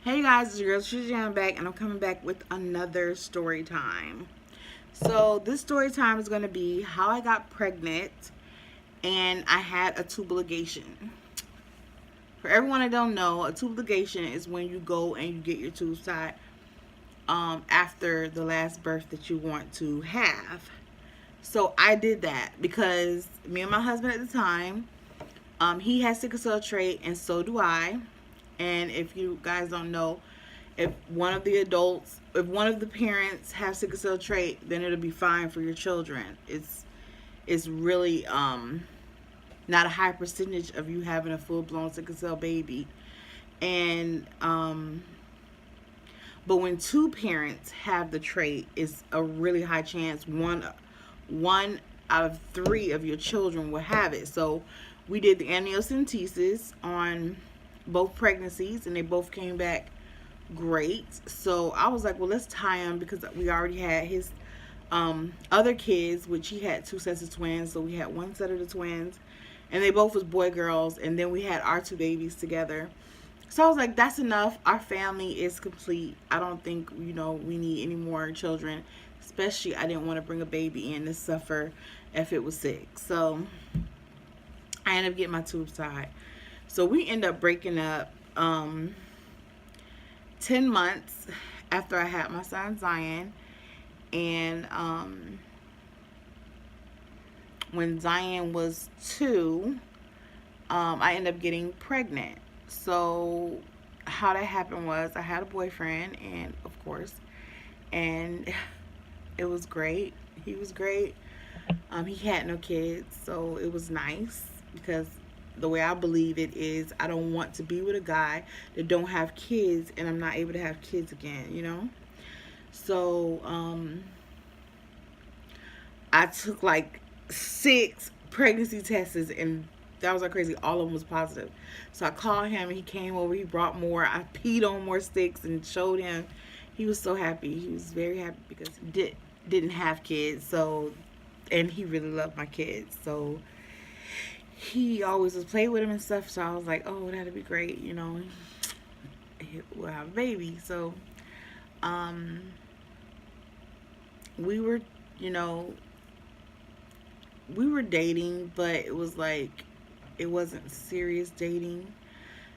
Hey guys, it's your girl Shizzy. I'm back, and I'm coming back with another story time. So this story time is going to be how I got pregnant and I had a tube ligation. For everyone that don't know, a tube ligation is when you go and you get your tubes tied after the last birth that you want to have. So I did that because me and my husband at the time, he has sickle cell trait, and so do I. And if you guys don't know, if one of the adults, if one of the parents have sickle cell trait, then it'll be fine for your children. It's really not a high percentage of you having a full blown sickle cell baby, and but when two parents have the trait, it's a really high chance one out of three of your children will have it. So we did the amniocentesis on both pregnancies, and they both came back great. So I was like, well, let's tie him because we already had his other kids, which he had two sets of twins. So we had one set of the twins, and they both was boy girls, and then we had our two babies together. So I was like, that's enough. Our family is complete. I don't think we need any more children. Especially, I didn't want to bring a baby in to suffer if it was sick. So I ended up getting my tubes tied. So we end up breaking up 10 months after I had my son Zion, and when Zion was 2, I ended up getting pregnant. So how that happened was I had a boyfriend, and of course, and it was great. He was great. He had no kids, so it was nice because the way I believe it is I don't want to be with a guy that don't have kids and I'm not able to have kids again. So I took like 6 pregnancy tests, and that was like crazy. All of them was positive. So I called him. He came over. He brought more. I peed on more sticks and showed him. He was so happy. He was very happy because he didn't have kids. So, and he really loved my kids. So he always was play with him and stuff. So I was like, oh, that'd be great. We'll have a baby. So um, we were, you know, we were dating, but it was like it wasn't serious dating.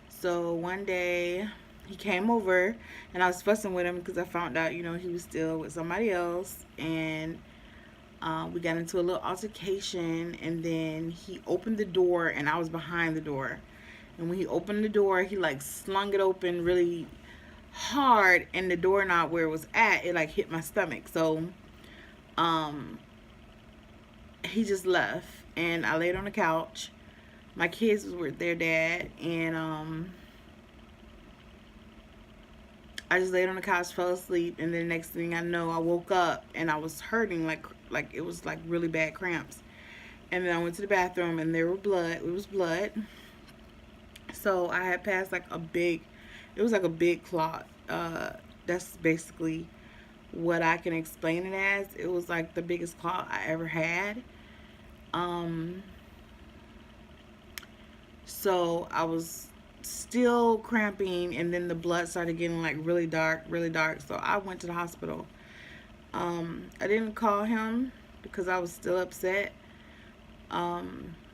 So one day he came over, and I was fussing with him because I found out, he was still with somebody else, and we got into a little altercation, and then he opened the door, and I was behind the door. And when he opened the door, he like slung it open really hard, and the doorknob where it was at, it like hit my stomach. So um, he just left, and I laid on the couch. My kids was with their dad, and I just laid on the couch, fell asleep, and then next thing I know, I woke up and I was hurting like it was like really bad cramps. And then I went to the bathroom, and there were blood. It was blood. So I had passed like it was like a big clot. That's basically what I can explain it as. It was like the biggest clot I ever had. Um, so I was still cramping, and then the blood started getting like really dark, really dark. So I went to the hospital. I didn't call him because I was still upset. I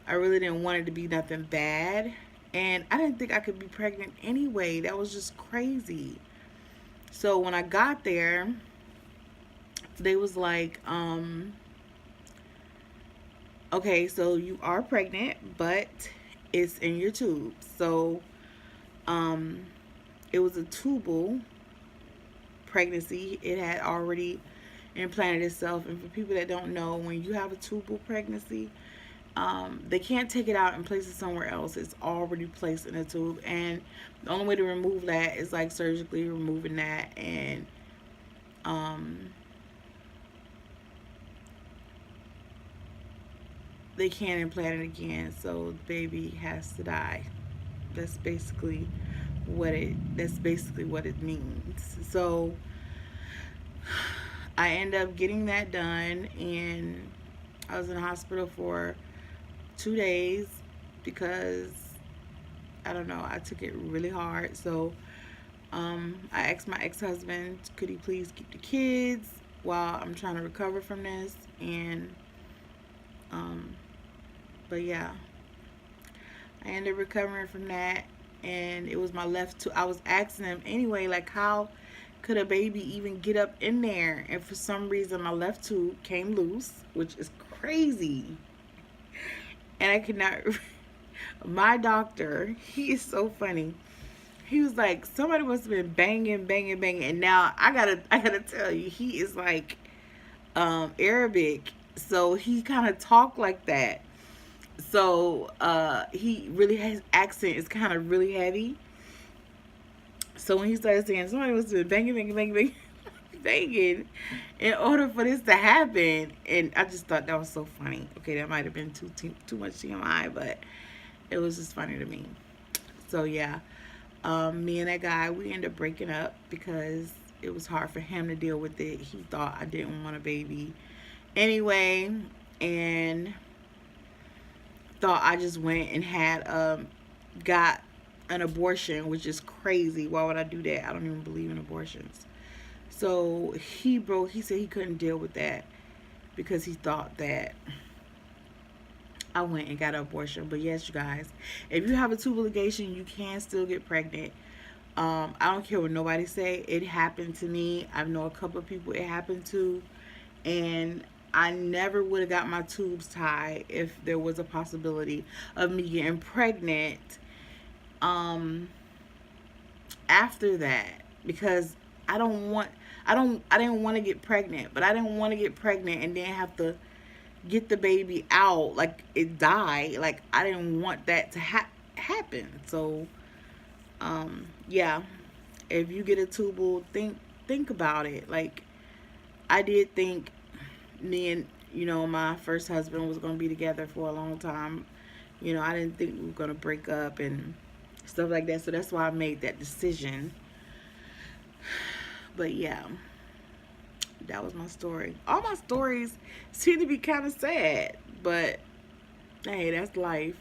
really didn't want it to be nothing bad. And I didn't think I could be pregnant anyway. That was just crazy. So when I got there, they was like, okay, so you are pregnant, but it's in your tube. So um, it was a tubal pregnancy. It had already implanted itself. And for people that don't know, when you have a tubal pregnancy, they can't take it out and place it somewhere else. It's already placed in a tube, and the only way to remove that is like surgically removing that, and um, they can't implant it again. So the baby has to die. That's basically what it means. So I end up getting that done, and I was in the hospital for 2 days because I don't know, I took it really hard. So I asked my ex-husband, could he please keep the kids while I'm trying to recover from this? And, um, but yeah, I ended up recovering from that. And it was my left tooth. I was asking him anyway, like, how could a baby even get up in there? And for some reason, my left tooth came loose, which is crazy. And I could not. My doctor, he is so funny. He was like, somebody must have been banging, banging, banging. And now I gotta tell you, he is like Arabic, so he kind of talk like that. So he really, his accent is kind of really heavy. So when he started saying somebody must have been banging, banging, banging, banging, banging, in order for this to happen, and I just thought that was so funny. Okay, that might have been too much TMI, but it was just funny to me. So yeah, me and that guy, we ended up breaking up because it was hard for him to deal with it. He thought I didn't want a baby anyway, and thought I just went and had got an abortion, which is crazy. Why would I do that? I don't even believe in abortions. So he said he couldn't deal with that because he thought that I went and got an abortion. But yes, you guys, if you have a tubal ligation, you can still get pregnant. I don't care what nobody say. It happened to me. I know a couple of people it happened to, and I never would have got my tubes tied if there was a possibility of me getting pregnant after that, because I didn't want to get pregnant, but I didn't want to get pregnant and then have to get the baby out like it died. Like I didn't want that to happen. So yeah, if you get a tubal, think about it. Like I did think me and my first husband was going to be together for a long time. I didn't think we were going to break up and stuff like that. So that's why I made that decision. But yeah, that was my story. All my stories seem to be kind of sad, but hey, that's life.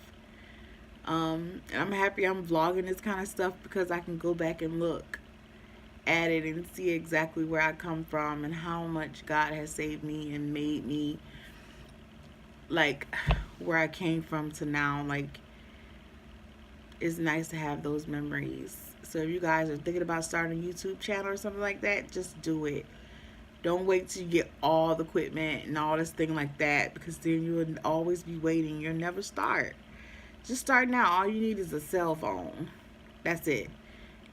And I'm happy I'm vlogging this kind of stuff because I can go back and look at it and see exactly where I come from and how much God has saved me and made me like where I came from to now. Like, it's nice to have those memories. So if you guys are thinking about starting a YouTube channel or something like that, just do it. Don't wait till you get all the equipment and all this thing like that, because then you will always be waiting. You'll never start. Just start now. All you need is a cell phone. That's it.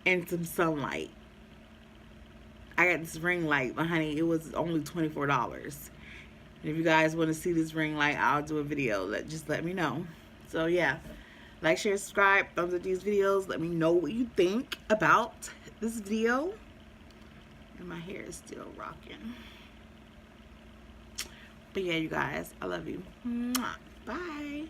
And some sunlight. I got this ring light, but honey, it was only $24. And if you guys want to see this ring light, I'll do a video. Just let me know. So yeah, like, share, subscribe, thumbs up these videos. Let me know what you think about this video. And my hair is still rocking. But yeah, you guys, I love you. Mwah. Bye.